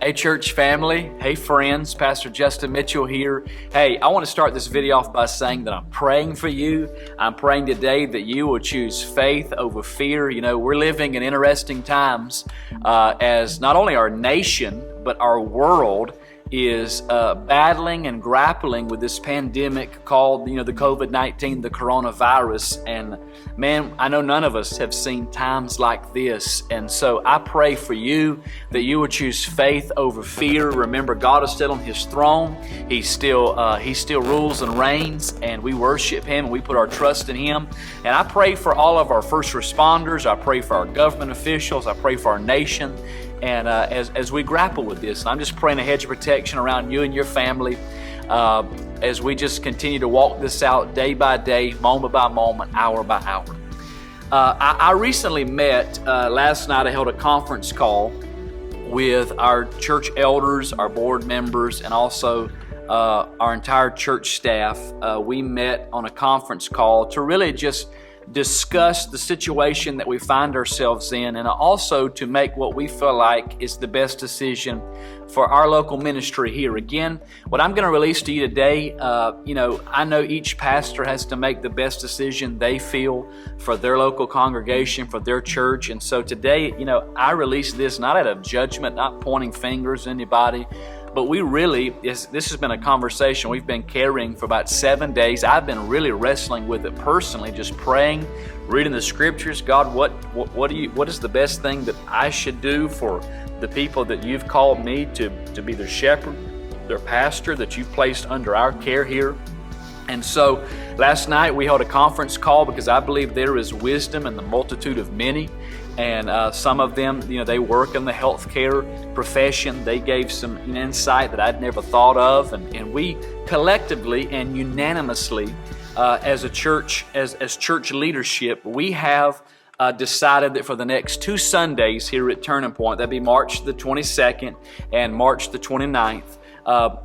Hey church family, hey friends, Pastor Justin Mitchell here. Hey, I want to start this video off by saying that I'm praying for you. I'm praying today that you will choose faith over fear. You know, we're living in interesting times as not only our nation, but our world is battling and grappling with this pandemic called, the COVID-19, the coronavirus. And man, I know none of us have seen times like this. And so I pray for you that you would choose faith over fear. Remember, God is still on His throne. He still rules and reigns, and we worship Him and we put our trust in Him. And I pray for all of our first responders. I pray for our government officials. I pray for our nation. And as we grapple with this, I'm just praying a hedge of protection around you and your family as we just continue to walk this out day by day, moment by moment, hour by hour. I recently met, last night I held a conference call with our church elders, our board members, and also our entire church staff. We met on a conference call to really just discuss the situation that we find ourselves in, and also to make what we feel like is the best decision for our local ministry here. Again, what I'm going to release to you today, I know each pastor has to make the best decision they feel for their local congregation, for their church. And so today, I release this not out of judgment, not pointing fingers at anybody, but this has been a conversation we've been carrying for about 7 days. I've been really wrestling with it personally, just praying, reading the scriptures. God, what is the best thing that I should do for the people that you've called me to be their shepherd, their pastor, that you've placed under our care here? And so last night we held a conference call because I believe there is wisdom in the multitude of many. And some of them, they work in the healthcare profession. They gave some insight that I'd never thought of. And we collectively and unanimously, as a church, as church leadership, we have decided that for the next 2 Sundays here at Turning Point, that'd be March the 22nd and March the 29th,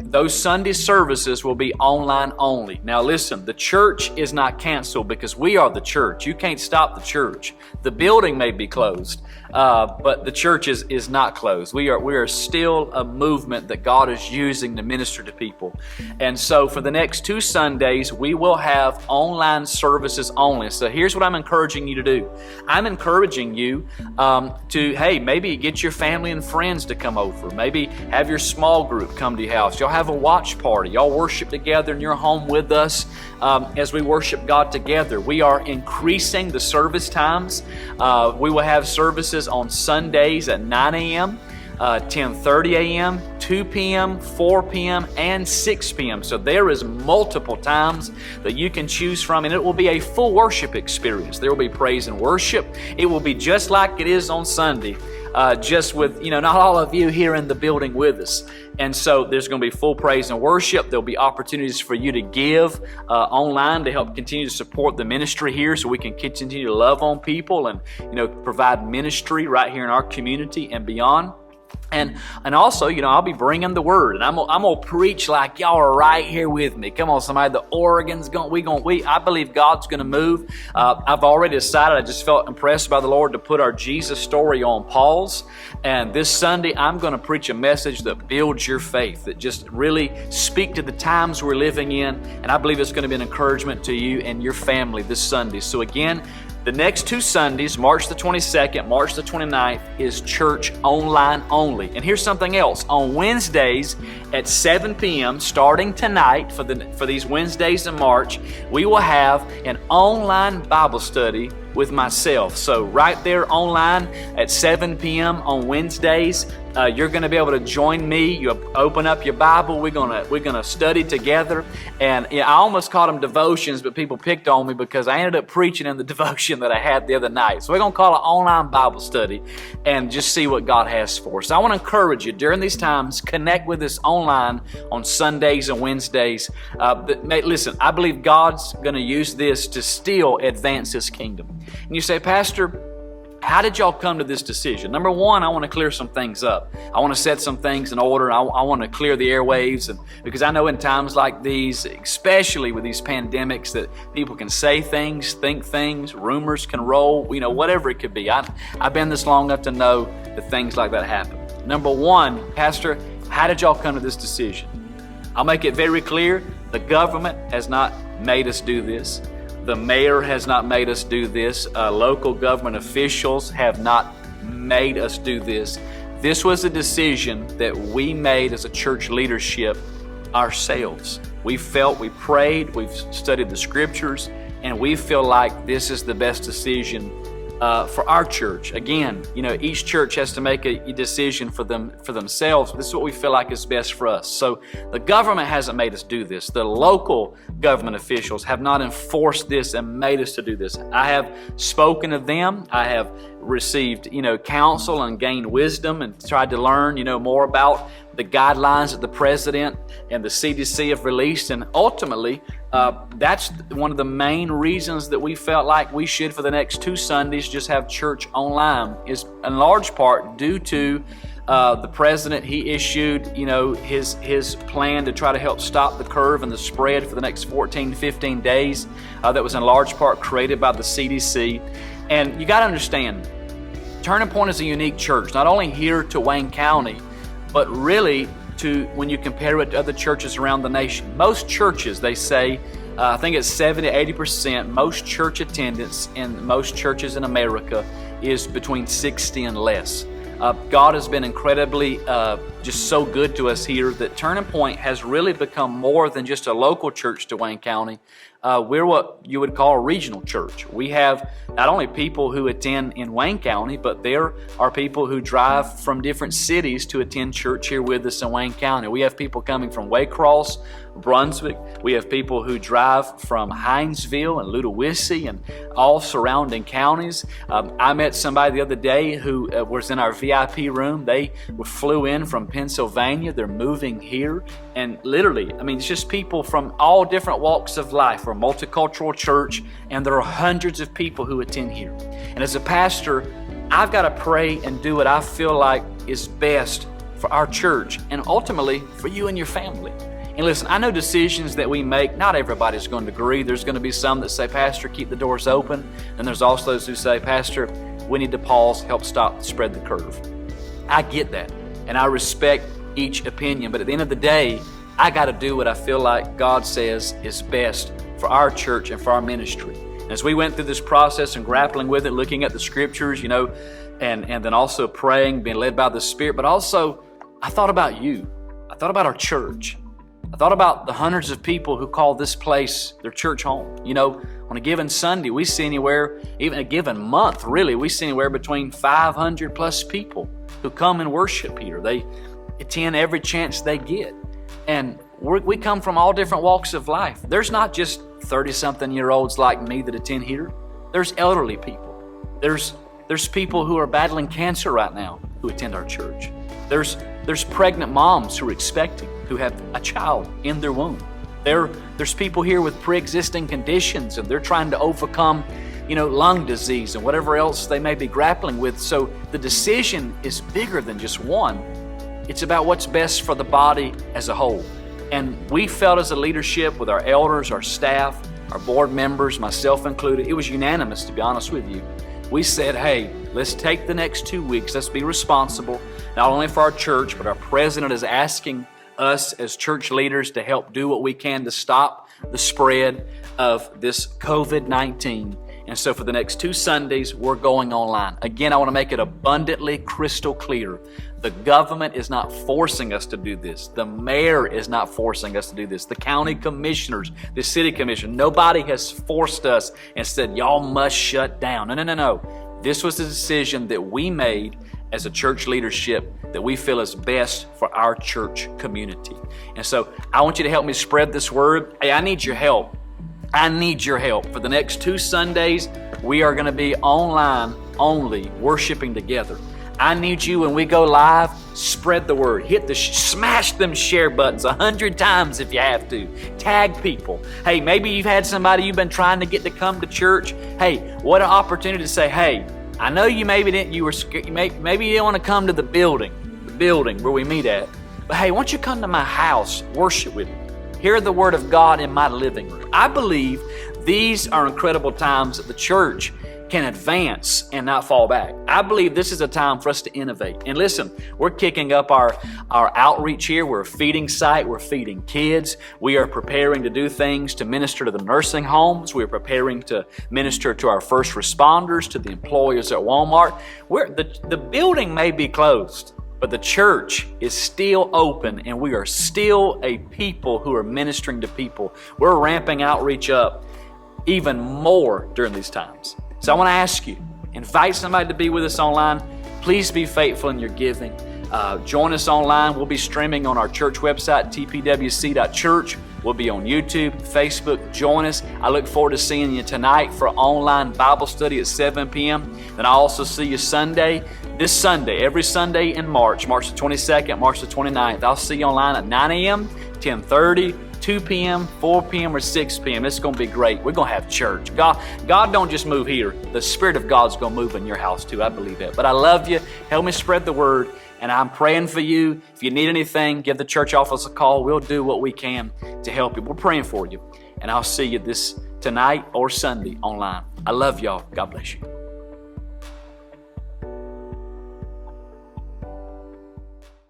those Sunday services will be online only. Now listen, the church is not canceled because we are the church. You can't stop the church. The building may be closed, but the church is not closed. We are still a movement that God is using to minister to people. And so for the next 2 Sundays, we will have online services only. So here's what I'm encouraging you to do. I'm encouraging you to, maybe get your family and friends to come over. Maybe have your small group come to your house. Y'all have a watch party. Y'all worship together in your home with us as we worship God together. We are increasing the service times. We will have services on Sundays at 9 a.m., 10:30 a.m., 2 p.m., 4 p.m., and 6 p.m. So there is multiple times that you can choose from, and it will be a full worship experience. There will be praise and worship. It will be just like it is on Sunday, just with, not all of you here in the building with us. And so there's going to be full praise and worship. There'll be opportunities for you to give online to help continue to support the ministry here so we can continue to love on people and, provide ministry right here in our community and beyond. And also, I'll be bringing the word, and I'm gonna preach like y'all are right here with me. Come on, somebody. The Oregon's I believe God's gonna move. I've already decided. I just felt impressed by the Lord to put our Jesus story on pause. And this Sunday, I'm gonna preach a message that builds your faith, that just really speak to the times we're living in. And I believe it's gonna be an encouragement to you and your family this Sunday. So again, the next 2 Sundays, March the 22nd, March the 29th, is church online only. And here's something else. On Wednesdays at 7 p.m., starting tonight for these Wednesdays in March, we will have an online Bible study with myself. So right there online at 7 p.m. on Wednesdays, you're going to be able to join me. You open up your Bible. We're gonna study together. And I almost called them devotions, but people picked on me because I ended up preaching in the devotion that I had the other night. So we're going to call it online Bible study and just see what God has for us. So I want to encourage you during these times, connect with us online on Sundays and Wednesdays. Listen, I believe God's going to use this to still advance His kingdom. And you say, Pastor, how did y'all come to this decision? Number one, I want to clear some things up. I want to set some things in order. I want to clear the airwaves, because I know in times like these, especially with these pandemics, that people can say things, think things, rumors can roll, whatever it could be. I've been this long enough to know that things like that happen. Number one, Pastor, how did y'all come to this decision? I'll make it very clear, the government has not made us do this. The mayor has not made us do this. Local government officials have not made us do this. This was a decision that we made as a church leadership ourselves. We prayed, we've studied the scriptures, and we feel like this is the best decision for our church. Again, each church has to make a decision for themselves. This is what we feel like is best for us. So the government hasn't made us do this. The local government officials have not enforced this and made us to do this. I have spoken to them. I have received, counsel and gained wisdom and tried to learn, more about the guidelines that the president and the CDC have released. And ultimately, that's one of the main reasons that we felt like we should, for the next 2 Sundays, just have church online, is in large part due to the president. He issued, his plan to try to help stop the curve and the spread for the next 14, 15 days. That was in large part created by the CDC. And you got to understand, Turning Point is a unique church, not only here to Wayne County, but really when you compare it to other churches around the nation. Most churches, they say, I think it's 70-80%, most church attendance in most churches in America is between 60 and less. God has been incredibly just so good to us here that Turning Point has really become more than just a local church to Wayne County. We're what you would call a regional church. We have not only people who attend in Wayne County, but there are people who drive from different cities to attend church here with us in Wayne County. We have people coming from Waycross, Brunswick. We have people who drive from Hinesville and Ludowici and all surrounding counties. I met somebody the other day who was in our VIP room. They flew in from Pennsylvania. They're moving here. And literally, it's just people from all different walks of life. We're a multicultural church, and there are hundreds of people who attend here. And as a pastor, I've got to pray and do what I feel like is best for our church and ultimately for you and your family. And listen, I know decisions that we make, not everybody's going to agree. There's going to be some that say, Pastor, keep the doors open. And there's also those who say, Pastor, we need to pause, help spread the curve. I get that, and I respect each opinion. But at the end of the day, I got to do what I feel like God says is best for our church and for our ministry. And as we went through this process and grappling with it, looking at the scriptures, and then also praying, being led by the Spirit, but also I thought about you. I thought about our church. I thought about the hundreds of people who call this place their church home. On a given Sunday, we see anywhere, even a given month, really, we see anywhere between 500 plus people who come and worship here. They attend every chance they get. And we come from all different walks of life. There's not just 30-something-year-olds like me that attend here. There's elderly people. There's people who are battling cancer right now who attend our church. There's pregnant moms who are expecting, who have a child in their womb. There's people here with pre-existing conditions, and they're trying to overcome, lung disease and whatever else they may be grappling with. So the decision is bigger than just one. It's about what's best for the body as a whole. And we felt as a leadership with our elders, our staff, our board members, myself included, it was unanimous, to be honest with you. We said, hey, let's take the next 2 weeks. Let's be responsible, not only for our church, but our president is asking us as church leaders to help do what we can to stop the spread of this COVID-19. And so for the next 2 Sundays, we're going online. Again, I want to make it abundantly crystal clear. The government is not forcing us to do this. The mayor is not forcing us to do this. The county commissioners, the city commission, nobody has forced us and said, y'all must shut down. No. This was a decision that we made as a church leadership that we feel is best for our church community. And so I want you to help me spread this word. Hey, I need your help. I need your help. For the next 2 Sundays, we are going to be online only, worshiping together. I need you, when we go live, spread the word. Smash them share buttons 100 times if you have to. Tag people. Hey, maybe you've had somebody you've been trying to get to come to church. Hey, what an opportunity to say, hey, I know you maybe you were scared. Maybe you didn't want to come to the building where we meet at. But hey, why don't you come to my house, worship with me? Hear the word of God in my living room. I believe these are incredible times that the church can advance and not fall back. I believe this is a time for us to innovate. And listen, we're kicking up our outreach here. We're a feeding site. We're feeding kids. We are preparing to do things to minister to the nursing homes. We're preparing to minister to our first responders, to the employers at Walmart. The building may be closed, but the church is still open, and we are still a people who are ministering to people. We're ramping outreach up even more during these times. So I want to ask you, invite somebody to be with us online. Please be faithful in your giving. Join us online. We'll be streaming on our church website, tpwc.church. We'll be on YouTube, Facebook. Join us. I look forward to seeing you tonight for online Bible study at 7 p.m. Then I'll also see you this Sunday, every Sunday in March the 22nd, March the 29th. I'll see you online at 9 a.m., 10:30, 2 p.m., 4 p.m., or 6 p.m. It's going to be great. We're going to have church. God don't just move here. The Spirit of God's going to move in your house too. I believe that. But I love you. Help me spread the word. And I'm praying for you. If you need anything, give the church office a call. We'll do what we can to help you. We're praying for you. And I'll see you tonight or Sunday online. I love y'all. God bless you.